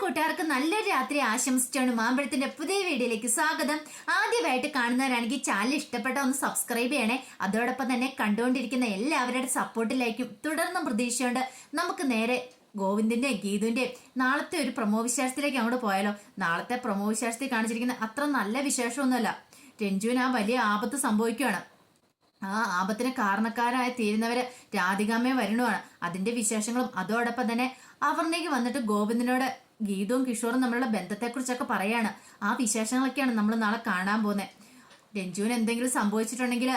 കൂട്ടുകാർക്ക് നല്ലൊരു രാത്രി ആശംസിച്ചാണ് മാമ്പഴത്തിന്റെ പുതിയ വീഡിയോയിലേക്ക് സ്വാഗതം. ആദ്യമായിട്ട് കാണുന്നവരാണെങ്കിൽ ചാനൽ ഇഷ്ടപ്പെട്ട ഒന്ന് സബ്സ്ക്രൈബ് ചെയ്യണേ. അതോടൊപ്പം തന്നെ കണ്ടുകൊണ്ടിരിക്കുന്ന എല്ലാവരുടെ സപ്പോർട്ടിലേക്കും തുടർന്നും പ്രതീക്ഷയുണ്ട്. നമുക്ക് നേരെ ഗോവിന്ദിന്റെയും ഗീതുവിന്റെയും നാളത്തെ ഒരു പ്രമോ വിശേഷത്തിലേക്ക് അങ്ങോട്ട് പോയാലോ. നാളത്തെ പ്രമോ വിശേഷത്തിൽ കാണിച്ചിരിക്കുന്ന അത്ര നല്ല വിശേഷമൊന്നുമല്ല. രഞ്ജുവിന് ആ വലിയ ആപത്ത് സംഭവിക്കുകയാണ്. ആ ആപത്തിന് കാരണക്കാരായി തീരുന്നവര് രാധികാമ്മയെ വരുന്നതാണ്. അതിന്റെ വിശേഷങ്ങളും അതോടൊപ്പം തന്നെ അവർണയ്ക്ക് വന്നിട്ട് ഗോവിന്ദനോട് ഗീതവും കിഷോറും തമ്മിലുള്ള ബന്ധത്തെക്കുറിച്ചൊക്കെ പറയാണ്. ആ വിശേഷങ്ങളൊക്കെയാണ് നമ്മൾ നാളെ കാണാൻ പോകുന്നത്. രഞ്ജുവിന് എന്തെങ്കിലും സംഭവിച്ചിട്ടുണ്ടെങ്കിൽ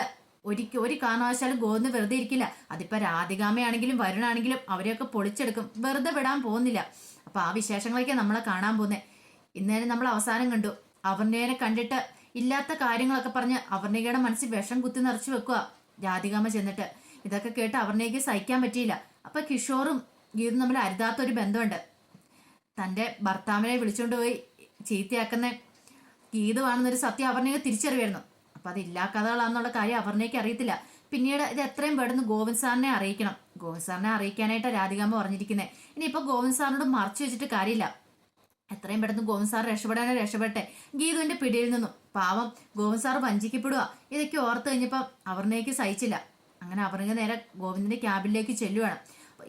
ഒരു കാരണവശാലും ഗോവിന്ദ് വെറുതെ ഇരിക്കില്ല. അതിപ്പോ രാധികാമ്മയാണെങ്കിലും വരുണാണെങ്കിലും അവരെയൊക്കെ പൊളിച്ചെടുക്കും, വെറുതെ വിടാൻ പോകുന്നില്ല. അപ്പൊ ആ വിശേഷങ്ങളൊക്കെയാണ് നമ്മളെ കാണാൻ പോകുന്നത്. ഇന്നേരം നമ്മൾ അവസാനം കണ്ടു അവർണയെ കണ്ടിട്ട് ഇല്ലാത്ത കാര്യങ്ങളൊക്കെ പറഞ്ഞ് അവർണികയുടെ മനസ്സിൽ വിഷം കുത്തി നിറച്ചു വെക്കുക രാധികാമ്മ ചെന്നിട്ട്. ഇതൊക്കെ കേട്ട് അവർണികയ്ക്ക് സഹിക്കാൻ പറ്റിയില്ല. അപ്പൊ കിഷോറും ഗീതും തമ്മിൽ അരുതാത്തൊരു ബന്ധമുണ്ട്. തന്റെ ഭർത്താവിനെ വിളിച്ചുകൊണ്ട് പോയി ചീത്തയാക്കുന്ന ഗീതുവാണെന്നൊരു സത്യം അവർണിക തിരിച്ചറിവായിരുന്നു. അപ്പൊ അത് ഇല്ലാ കഥകളാണെന്നുള്ള കാര്യം അവർണികയ്ക്ക് അറിയത്തില്ല. പിന്നീട് ഇത് എത്രയും പെട്ടെന്ന് ഗോവിന്ദ് സാറിനെ അറിയിക്കണം. ഗോവിന്ദ് സാറിനെ അറിയിക്കാനായിട്ട് രാധികാമ്മ പറഞ്ഞിരിക്കുന്നത്. ഇനിയിപ്പോ ഗോവിന്ദ് സാറിനോട് മറച്ചു വെച്ചിട്ട് കാര്യമില്ല. എത്രയും പെട്ടെന്ന് ഗോവിന്ദ് സാർ രക്ഷപ്പെട്ടെ ഗീതുവിന്റെ പിടിയിൽ നിന്നും. പാവം ഗോവിന്ദ് സാർ വഞ്ചിക്കപ്പെടുക. ഇതൊക്കെ ഓർത്ത് കഴിഞ്ഞപ്പം അവർണയ്ക്ക് സഹിച്ചില്ല. അങ്ങനെ അവർണ നേരെ ഗോവിന്ദിന്റെ ക്യാബിനിലേക്ക് ചെല്ലുവാണ്.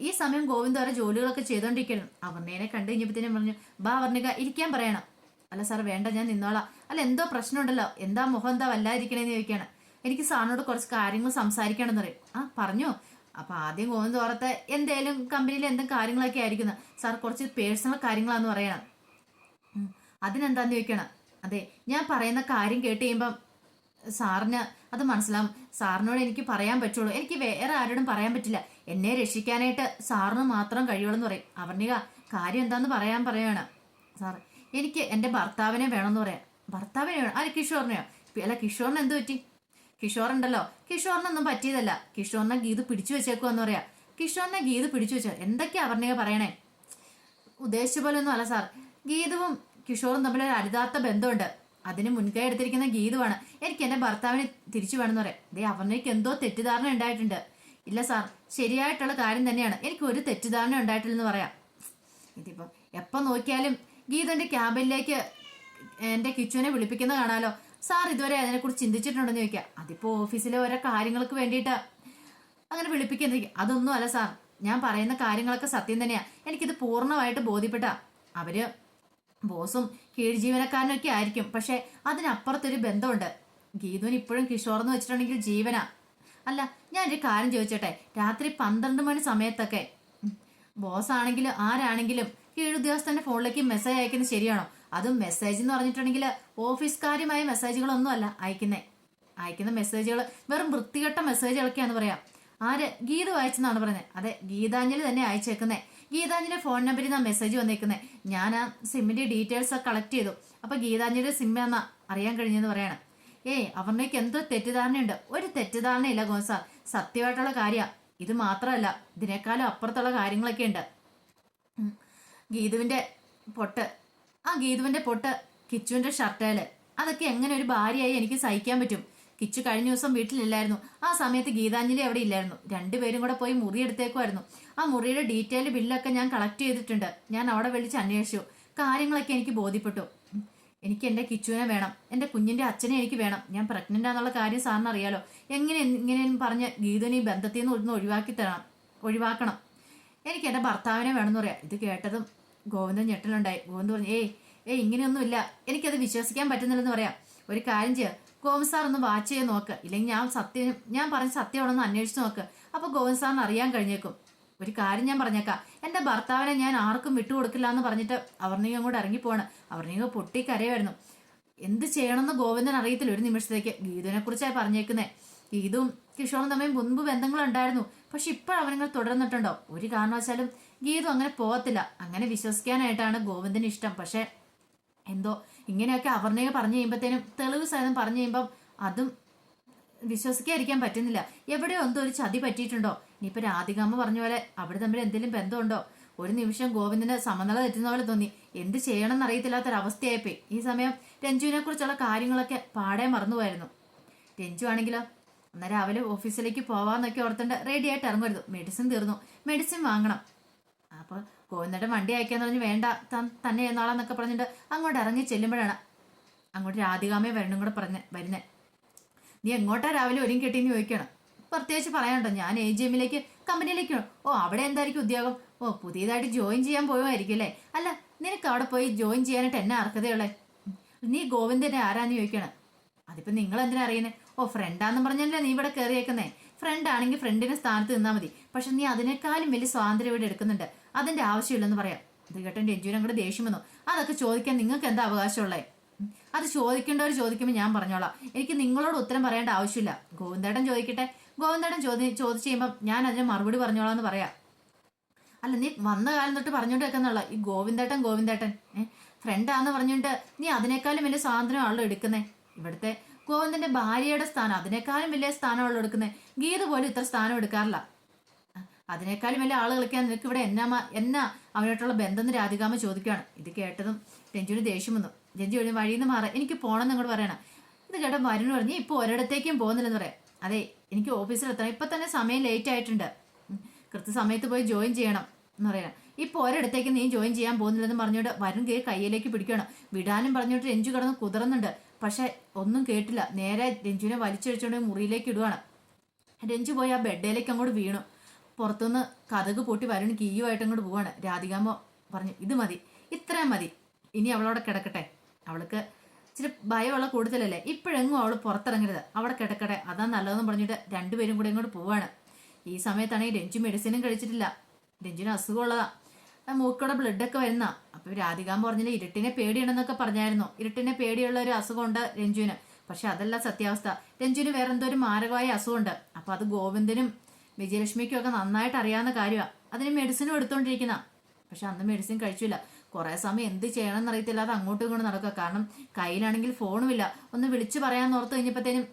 ഈ സമയം ഗോവിന്ദ് ഓരോ ജോലികളൊക്കെ ചെയ്തോണ്ടിരിക്കണം. അവർണയെ കണ്ടു കഴിഞ്ഞപ്പോഴത്തേനും പറഞ്ഞു, ബാ അവർണിക ഇരിക്കാൻ പറയണം. അല്ല സാർ വേണ്ട, ഞാൻ നിന്നോളാം. അല്ല എന്തോ പ്രശ്നമുണ്ടല്ലോ, എന്താ മുഖം എന്താ വല്ലാതിരിക്കണേന്ന് ചോദിക്കാണ്. എനിക്ക് സാറിനോട് കുറച്ച് കാര്യങ്ങൾ സംസാരിക്കണമെന്ന് പറയും. ആ പറഞ്ഞോ. അപ്പൊ ആദ്യം ഗോവിന്ദ് ഓർത്ത് എന്തേലും കമ്പനിയിൽ എന്തെങ്കിലും കാര്യങ്ങളൊക്കെ ആയിരിക്കുന്നു. സാർ കുറച്ച് പേഴ്സണൽ കാര്യങ്ങളാന്ന് പറയണം. അതിനെന്താന്ന് ചോദിക്കണം. അതെ, ഞാൻ പറയുന്ന കാര്യം കേട്ട് കഴിയുമ്പം സാറിന് അത് മനസ്സിലാവും. സാറിനോട് എനിക്ക് പറയാൻ പറ്റുള്ളൂ, എനിക്ക് വേറെ ആരോടും പറയാൻ പറ്റില്ല. എന്നെ രക്ഷിക്കാനായിട്ട് സാറിന് മാത്രം കഴിയുള്ളൂ എന്ന് പറയും. അവർണിക കാര്യം എന്താന്ന് പറയാണ്. സാർ എനിക്ക് എൻ്റെ ഭർത്താവിനെ വേണമെന്ന് പറയാം. ഭർത്താവിനെ വേണം? അല്ല കിഷോറിനെയോ? അല്ല കിഷോറിന് എന്ത് പറ്റി? കിഷോറുണ്ടല്ലോ, കിഷോറിനൊന്നും പറ്റിയതല്ല. കിഷോറിനെ ഗീത് പിടിച്ചു വെച്ചേക്കുവെന്ന് പറയാം. കിഷോറിനെ ഗീത് പിടിച്ചു വെച്ചോ? എന്തൊക്കെയാ അവർണിക പറയണേ? ഉദ്ദേശിച്ച പോലെ ഒന്നും അല്ല സാർ. ഗീതുവും കിഷോറും തമ്മിൽ ഒരു അരുതാത്ത ബന്ധമുണ്ട്. അതിന് മുൻകൈ എടുത്തിരിക്കുന്ന ഗീതുവാണ്. എനിക്ക് എന്റെ ഭർത്താവിനെ തിരിച്ചു വേണമെന്ന് പറയാം. ദേ അവർണയ്ക്ക് എന്തോ തെറ്റിദ്ധാരണ ഉണ്ടായിട്ടുണ്ട്. ഇല്ല സാർ, ശരിയായിട്ടുള്ള കാര്യം തന്നെയാണ്. എനിക്ക് ഒരു തെറ്റിദ്ധാരണ ഉണ്ടായിട്ടില്ലെന്ന് പറയാം. ഇതിപ്പോ എപ്പം നോക്കിയാലും ഗീതന്റെ ക്യാബിനിലേക്ക് എന്റെ കിച്ചുവിനെ വിളിപ്പിക്കുന്ന കാണാലോ. സാർ ഇതുവരെ അതിനെക്കുറിച്ച് ചിന്തിച്ചിട്ടുണ്ടെന്ന് ചോദിക്കാം. അതിപ്പോ ഓഫീസിലെ ഓരോ കാര്യങ്ങൾക്ക് വേണ്ടിയിട്ട് അങ്ങനെ വിളിപ്പിക്കുന്നിരിക്കും. അതൊന്നും അല്ല സാർ, ഞാൻ പറയുന്ന കാര്യങ്ങളൊക്കെ സത്യം തന്നെയാ. എനിക്കിത് പൂർണ്ണമായിട്ട് ബോധ്യപ്പെട്ട. അവര് ബോസും കീഴ് ജീവനക്കാരനൊക്കെ ആയിരിക്കും, പക്ഷെ അതിനപ്പുറത്തൊരു ബന്ധമുണ്ട്. ഗീതുവിന് ഇപ്പോഴും കിഷോർന്ന് വെച്ചിട്ടുണ്ടെങ്കിൽ ജീവനാ. അല്ല ഞാനൊരു കാര്യം ചോദിച്ചോട്ടെ, രാത്രി 12 മണി സമയത്തൊക്കെ ബോസ് ആണെങ്കിലും ആരാണെങ്കിലും കീഴുദ്യോഗസ്ഥന്റെ ഫോണിലേക്ക് മെസ്സേജ് അയക്കുന്നത് ശരിയാണോ? അതും മെസ്സേജ് എന്ന് പറഞ്ഞിട്ടുണ്ടെങ്കിൽ ഓഫീസ് കാര്യമായ മെസ്സേജുകളൊന്നും അല്ല അയക്കുന്ന മെസ്സേജുകൾ വെറും വൃത്തികെട്ട മെസ്സേജുകളൊക്കെയാന്ന് പറയാം. ആര്? ഗീതു അയച്ചെന്നാണ് പറയുന്നത്. അതെ, ഗീതാഞ്ജലി തന്നെ അയച്ചേക്കുന്നേ. ഗീതാഞ്ജലി ഫോൺ നമ്പറിൽ നിന്നാണ് മെസ്സേജ് വന്നേക്കുന്നത്. ഞാൻ ആ സിമ്മിന്റെ ഡീറ്റെയിൽസ് ഒക്കെ കളക്ട് ചെയ്തു. അപ്പൊ ഗീതാഞ്ജലിയുടെ സിമ്മ എന്നാ അറിയാൻ കഴിഞ്ഞെന്ന് പറയാണ്. അവർണയ്ക്ക് എന്തോ തെറ്റിദ്ധാരണയുണ്ട്. ഒരു തെറ്റിദ്ധാരണയില്ല ഗോസ, സത്യമായിട്ടുള്ള കാര്യമാണ്. ഇത് മാത്രമല്ല, ഇതിനേക്കാളും അപ്പുറത്തുള്ള കാര്യങ്ങളൊക്കെ ഉണ്ട്. ഗീതുവിന്റെ പൊട്ട് കിച്ചുവിന്റെ ഷർട്ടേല്, അതൊക്കെ എങ്ങനെ ഒരു ഭാര്യയായി എനിക്ക് സഹിക്കാൻ പറ്റും? കിച്ചു കഴിഞ്ഞ ദിവസം വീട്ടിലില്ലായിരുന്നു. ആ സമയത്ത് ഗീതാഞ്ജലി അവിടെ ഇല്ലായിരുന്നു. രണ്ടുപേരും കൂടെ പോയി മുറി എടുത്തേക്കുമായിരുന്നു. ആ മുറിയുടെ ഡീറ്റെയിൽ ബില്ലൊക്കെ ഞാൻ കളക്ട് ചെയ്തിട്ടുണ്ട്. ഞാൻ അവിടെ വിളിച്ച് അന്വേഷിച്ചു. കാര്യങ്ങളൊക്കെ എനിക്ക് ബോധ്യപ്പെട്ടു. എനിക്ക് എൻ്റെ കിച്ചുവിനെ വേണം, എൻ്റെ കുഞ്ഞിന്റെ അച്ഛനെ എനിക്ക് വേണം. ഞാൻ പ്രഗ്നന്റ് ആണെന്നുള്ള കാര്യം സാറിന് അറിയാലോ. ഇങ്ങനെയും പറഞ്ഞ് ഗീതുവിനെ ഈ ബന്ധത്തിൽ നിന്ന് ഒന്ന് ഒഴിവാക്കണം. എനിക്ക് എൻ്റെ ഭർത്താവിനെ വേണമെന്ന് പറയാം. ഇത് കേട്ടതും ഗോവിന്ദൻ ഞെട്ടലുണ്ടായി. ഗോവിന്ദ് പറഞ്ഞു, ഇങ്ങനെയൊന്നുമില്ല, എനിക്കത് വിശ്വസിക്കാൻ പറ്റുന്നില്ലെന്ന് പറയാം. ഒരു കാര്യം ചെയ്യുക, ഗോവിന്ദ് സാർ ഒന്ന് വാച്ച് ചെയ്ത് നോക്ക്. ഇല്ലെങ്കിൽ ഞാൻ പറഞ്ഞ സത്യമാണെന്ന് അന്വേഷിച്ച് നോക്ക്. അപ്പൊ ഗോവിന്ദ് സാറിന് അറിയാൻ കഴിഞ്ഞേക്കും. ഒരു കാര്യം ഞാൻ പറഞ്ഞേക്കാം, എന്റെ ഭർത്താവിനെ ഞാൻ ആർക്കും വിട്ടുകൊടുക്കില്ല എന്ന് പറഞ്ഞിട്ട് അവർണീകം കൂടെ ഇറങ്ങിപ്പോവാണ്. അവർണീകം പൊട്ടി കരയായിരുന്നു. എന്ത് ചെയ്യണമെന്ന് ഗോവിന്ദൻ അറിയത്തില്ല ഒരു നിമിഷത്തേക്ക്. ഗീതുവിനെ കുറിച്ചായി പറഞ്ഞേക്കുന്നത്. ഗീതുവും കിഷോറും തമ്മിൽ മുൻപ് ബന്ധങ്ങളുണ്ടായിരുന്നു, പക്ഷെ ഇപ്പോഴവനങ്ങൾ തുടർന്നിട്ടുണ്ടോ? ഒരു കാരണവശാലും ഗീതു അങ്ങനെ പോകത്തില്ല. അങ്ങനെ വിശ്വസിക്കാനായിട്ടാണ് ഗോവിന്ദന് ഇഷ്ടം. പക്ഷെ എന്തോ ഇങ്ങനെയൊക്കെ അവർണയെ പറഞ്ഞു കഴിയുമ്പോഴത്തേനും തെളിവ് സഹിതം പറഞ്ഞു കഴിയുമ്പം അതും വിശ്വസിക്കാതിരിക്കാൻ പറ്റുന്നില്ല. എവിടെയോ എന്തോ ഒരു ചതി പറ്റിയിട്ടുണ്ടോ? ഇനിയിപ്പോ രാധികാമ്മ പറഞ്ഞ പോലെ അവിടെ തമ്മിൽ എന്തെങ്കിലും ബന്ധമുണ്ടോ? ഒരു നിമിഷം ഗോവിന്ദന് സമനില തെറ്റുന്ന പോലെ തോന്നി. എന്ത് ചെയ്യണമെന്ന് അറിയത്തില്ലാത്തൊരവസ്ഥയായിപ്പോയി. ഈ സമയം രഞ്ജുവിനെ കുറിച്ചുള്ള കാര്യങ്ങളൊക്കെ പാടെ മറന്നുപോയിരുന്നു. രഞ്ജു ആണെങ്കിലോ എന്നാൽ രാവിലെ ഓഫീസിലേക്ക് പോവാന്നൊക്കെ ഓർത്തുണ്ട് റെഡി ആയിട്ട് ഇറങ്ങരുത്. മെഡിസിൻ തീർന്നു, മെഡിസിൻ വാങ്ങണം. അപ്പൊ ഗോവിന്ദേട്ടൻ വണ്ടി അയക്കാന്ന് പറഞ്ഞ് വേണ്ട തന്നെ എന്നാളെന്നൊക്കെ പറഞ്ഞിട്ട് അങ്ങോട്ട് ഇറങ്ങി ചെല്ലുമ്പോഴാണ് അങ്ങോട്ട് രാധികാമ്മയെ വരണം കൂടെ വരുന്നേ. നീ എങ്ങോട്ടാ രാവിലെ ഒരുങ്ങി കെട്ടിന്ന് ചോദിക്കണം. പ്രത്യേകിച്ച് പറയാനുണ്ടോ, ഞാൻ AGM-ലേക്ക് കമ്പനിയിലേക്കാണ്. ഓ അവിടെ എന്തായിരിക്കും ഉദ്യോഗം? ഓ പുതിയതായിട്ട് ജോയിൻ ചെയ്യാൻ പോയതായിരിക്കും അല്ലേ? അല്ല നിനക്ക് അവിടെ പോയി ജോയിൻ ചെയ്യാനായിട്ട് എന്നെ അർഹതയുള്ളേ? നീ ഗോവിന്ദന്റെ ആരാന്ന് ചോദിക്കണം. അതിപ്പോ നിങ്ങൾ എന്തിനാ അറിയുന്നേ? ഓ ഫ്രണ്ടാന്ന് പറഞ്ഞല്ലേ നീ ഇവിടെ കയറിയേക്കുന്നേ. ഫ്രണ്ട് ആണെങ്കിൽ ഫ്രണ്ടിന്റെ സ്ഥാനത്ത് നിന്നാൽ മതി. പക്ഷെ നീ അതിനേക്കാളും വലിയ സ്വാതന്ത്ര്യം ഇവിടെ എടുക്കുന്നുണ്ട്. അതിന്റെ ആവശ്യമില്ലെന്ന് പറയാം. ഇത് കേട്ടോ രഞ്ജുവിന് അങ്ങോട്ട് ദേഷ്യം വന്നു. അതൊക്കെ ചോദിക്കാൻ നിങ്ങൾക്ക് എന്താ അവകാശമുള്ളേ? അത് ചോദിക്കേണ്ടവർ ചോദിക്കുമ്പോൾ ഞാൻ പറഞ്ഞോളാം. എനിക്ക് നിങ്ങളോട് ഉത്തരം പറയേണ്ട ആവശ്യമില്ല. ഗോവിന്ദേട്ടൻ ചോദിക്കട്ടെ. ഗോവിന്ദേട്ടൻ ചോദിച്ചു കഴിയുമ്പോൾ ഞാൻ അതിന് മറുപടി പറഞ്ഞോളാം എന്ന് പറയാം. അല്ല നീ വന്ന കാലം തൊട്ട് പറഞ്ഞോണ്ട് വെക്കുന്നുള്ള ഈ ഗോവിന്ദേട്ടൻ ഫ്രണ്ടാന്ന് പറഞ്ഞിട്ട് നീ അതിനേക്കാളും വലിയ സ്വാതന്ത്ര്യമാണല്ലോ എടുക്കുന്നേ. ഇവിടുത്തെ ഗോവിന്ദന്റെ ഭാര്യയുടെ സ്ഥാനം അതിനേക്കാളും വലിയ സ്ഥാനമാണല്ലോ എടുക്കുന്നത്. ഗീത പോലും ഇത്ര സ്ഥാനം എടുക്കാറില്ല. അതിനേക്കാളും വലിയ ആൾ കളിക്കാൻ നിനക്ക് ഇവിടെ എന്നാ അവനായിട്ടുള്ള ബന്ധം എന്ന് രാധികാമ്മ ചോദിക്കുകയാണ്. ഇത് കേട്ടതും രഞ്ജുവിന് ദേഷ്യം വന്നു. രഞ്ജു വഴിയിൽ നിന്ന് മാറാം, എനിക്ക് പോകണമെന്ന് അങ്ങോട്ട് പറയണം. ഇത് കേട്ട വരുന്ന് പറഞ്ഞ് ഇപ്പോൾ ഒരിടത്തേക്കും പോകുന്നില്ലെന്ന് പറയാം. അതെ എനിക്ക് ഓഫീസിൽ എത്തണം, ഇപ്പൊ തന്നെ സമയം ലേറ്റ് ആയിട്ടുണ്ട്, കൃത്യസമയത്ത് പോയി ജോയിൻ ചെയ്യണം എന്ന് പറയണം. ഇപ്പോൾ ഒരിടത്തേക്ക് നീ ജോയിൻ ചെയ്യാൻ പോകുന്നില്ലെന്ന് പറഞ്ഞോണ്ട് വരുൺ കയ്യിലേക്ക് പിടിക്കണം. വിടാനും പറഞ്ഞോട്ട് രഞ്ജു കിടന്ന് കുതിർന്നുണ്ട്. പക്ഷെ ഒന്നും കേട്ടില്ല. നേരെ രഞ്ജുവിനെ വലിച്ചഴിച്ചുകൊണ്ട് മുറിയിലേക്ക് ഇടുവാണ്. രഞ്ജു പോയി ആ ബെഡിലേക്ക് അങ്ങോട്ട് വീണു. പുറത്തുനിന്ന് കതക് പൊട്ടി വരുൺ കീയുമായിട്ട് അങ്ങോട്ട് പോവാണ്. രാധികാമ്മ പറഞ്ഞു ഇത് മതി, ഇത്രയും മതി, ഇനി അവളോടെ കിടക്കട്ടെ. അവൾക്ക് ഇച്ചിരി ഭയമുള്ള കൂടുതലല്ലേ, ഇപ്പോഴെങ്ങും അവൾ പുറത്തിറങ്ങരുത്, അവിടെ കിടക്കട്ടെ, അതാ നല്ലതെന്ന് പറഞ്ഞിട്ട് രണ്ടുപേരും കൂടെ ഇങ്ങോട്ട് പോവാണ്. ഈ സമയത്താണെങ്കിൽ രഞ്ജു മെഡിസിനും കഴിച്ചിട്ടില്ല. രഞ്ജുവിന് അസുഖമുള്ളതാ, മൂക്കോടെ ബ്ലഡൊക്കെ വരുന്ന. അപ്പൊ രാധികാമ്മ പറഞ്ഞില്ല ഇരുട്ടിനെ പേടിയുണ്ടെന്നൊക്കെ പറഞ്ഞായിരുന്നു. ഇരുട്ടിനെ പേടിയുള്ള ഒരു അസുഖമുണ്ട് രഞ്ജുവിന്. പക്ഷെ അതല്ല സത്യാവസ്ഥ. രഞ്ജുവിന് വേറെ എന്തോ ഒരു മാരകമായ അസുഖമുണ്ട്. അപ്പൊ അത് ഗോവിന്ദനും വിജയലക്ഷ്മിക്കും ഒക്കെ നന്നായിട്ട് അറിയാവുന്ന കാര്യമാണ്. അതിന് മെഡിസിനും എടുത്തോണ്ടിരിക്കുന്ന. പക്ഷെ അന്ന് മെഡിസിൻ കഴിച്ചില്ല. കുറെ സമയം എന്ത് ചെയ്യണം എന്നറിയത്തില്ല, അത് അങ്ങോട്ടും ഇങ്ങോട്ടും നടക്കുക. കാരണം കയ്യിലാണെങ്കിൽ ഫോണുമില്ല. ഒന്ന് വിളിച്ചു പറയാൻ ഓർത്ത് കഴിഞ്ഞപ്പോഴത്തേനും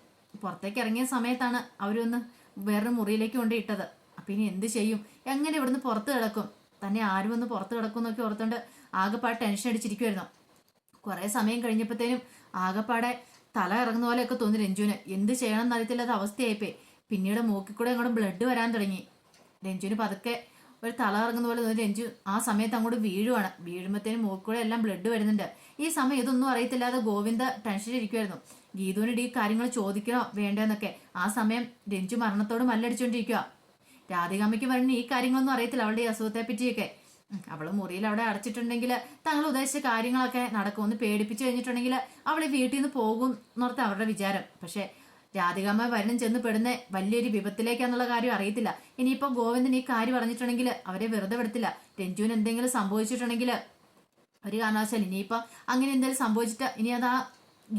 പുറത്തേക്ക് ഇറങ്ങിയ സമയത്താണ് അവരൊന്ന് വേറൊരു മുറിയിലേക്ക് കൊണ്ട് ഇട്ടത്. അപ്പൊ ഇനി എന്ത് ചെയ്യും, എങ്ങനെ ഇവിടുന്ന് പുറത്ത് കിടക്കും, തന്നെ ആരും ഒന്ന് പുറത്ത് കിടക്കും എന്നൊക്കെ ഓർത്തോണ്ട് ആകെപ്പാടെ ടെൻഷൻ അടിച്ചിരിക്കുമായിരുന്നു. കുറെ സമയം കഴിഞ്ഞപ്പോഴത്തേനും ആകെപ്പാടെ തല ഇറങ്ങുന്ന പോലെയൊക്കെ തോന്നി രഞ്ജുവിന്. എന്ത് ചെയ്യണം എന്നറിയത്തില്ലാത്ത അവസ്ഥയായിപ്പോയി. പിന്നീട് മൂക്കിൽ കൂടെ അങ്ങോട്ട് ബ്ലഡ് വരാൻ തുടങ്ങി. രഞ്ജുവിന് പതുക്കെ ഒരു തല ഇറങ്ങുന്ന പോലെ തോന്നി. രഞ്ജു ആ സമയത്ത് അങ്ങോട്ട് വീഴുവാണ്. വീഴുമ്പോഴത്തേനും മൂക്കൂടെ എല്ലാം ബ്ലഡ് വരുന്നുണ്ട്. ഈ സമയം ഇതൊന്നും അറിയത്തില്ലാതെ ഗോവിന്ദ ടെൻഷനിരിക്കുമായിരുന്നു. ഗീതുവിനോട് ഈ കാര്യങ്ങൾ ചോദിക്കണോ വേണ്ടെന്നൊക്കെ. ആ സമയം രഞ്ജു മരണത്തോട് മല്ലടിച്ചോണ്ടിരിക്കുക. രാധികാമ്മയ്ക്ക് പറഞ്ഞ ഈ കാര്യങ്ങളൊന്നും അറിയത്തില്ല, അവളുടെ ഈ അസുഖത്തെ പറ്റിയൊക്കെ. അവള് മുറിയിൽ അവിടെ അടച്ചിട്ടുണ്ടെങ്കിൽ തങ്ങൾ ഉദ്ദേശിച്ച കാര്യങ്ങളൊക്കെ നടക്കും. ഒന്ന് പേടിപ്പിച്ചു കഴിഞ്ഞിട്ടുണ്ടെങ്കിൽ അവള് വീട്ടിൽ നിന്ന് പോകും എന്നോർത്ത് അവരുടെ വിചാരം. പക്ഷെ രാധികാമ്മ വരണം ചെന്ന് പെടുന്ന വലിയൊരു വിപത്തിലേക്കാന്നുള്ള കാര്യം അറിയത്തില്ല. ഇനിയിപ്പോ ഗോവിന്ദൻ ഈ കാര്യം അറിഞ്ഞിട്ടുണ്ടെങ്കിൽ അവരെ വെറുതെ വിടത്തില്ല. രഞ്ജുവിന് എന്തെങ്കിലും സംഭവിച്ചിട്ടുണ്ടെങ്കിൽ ഒരു കാരണവശാലും ഇനിയിപ്പോ അങ്ങനെ എന്തെങ്കിലും സംഭവിച്ചിട്ട് ഇനി അത് ആ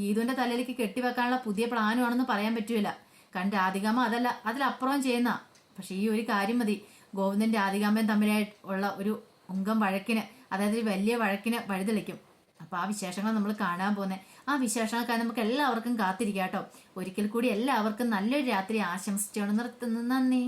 ഗീതുവിന്റെ തലയിലേക്ക് കെട്ടിവെക്കാനുള്ള പുതിയ പ്ലാനുമാണെന്ന് പറയാൻ പറ്റൂല. കാരണം രാധികാമ്മ അതല്ല അതിലപ്പുറം ചെയ്യുന്ന. പക്ഷെ ഈ ഒരു കാര്യം മതി ഗോവിന്ദൻ രാധികാമ്മയും തമ്മിലായിട്ട് ഉള്ള ഒരു ഉങ്കം വഴക്കിന്, അതായത് വലിയ വഴക്കിന് വഴിതെളിക്കും. അപ്പൊ ആ വിശേഷങ്ങൾ നമ്മൾ കാണാൻ പോകുന്നത്. ആ വിശേഷങ്ങൾക്കായി നമുക്ക് എല്ലാവർക്കും കാത്തിരിക്കാം കേട്ടോ. ഒരിക്കൽ കൂടി എല്ലാവർക്കും നല്ലൊരു രാത്രി ആശംസിച്ചുകൊണ്ട് നിർത്തുന്നു. നന്ദി.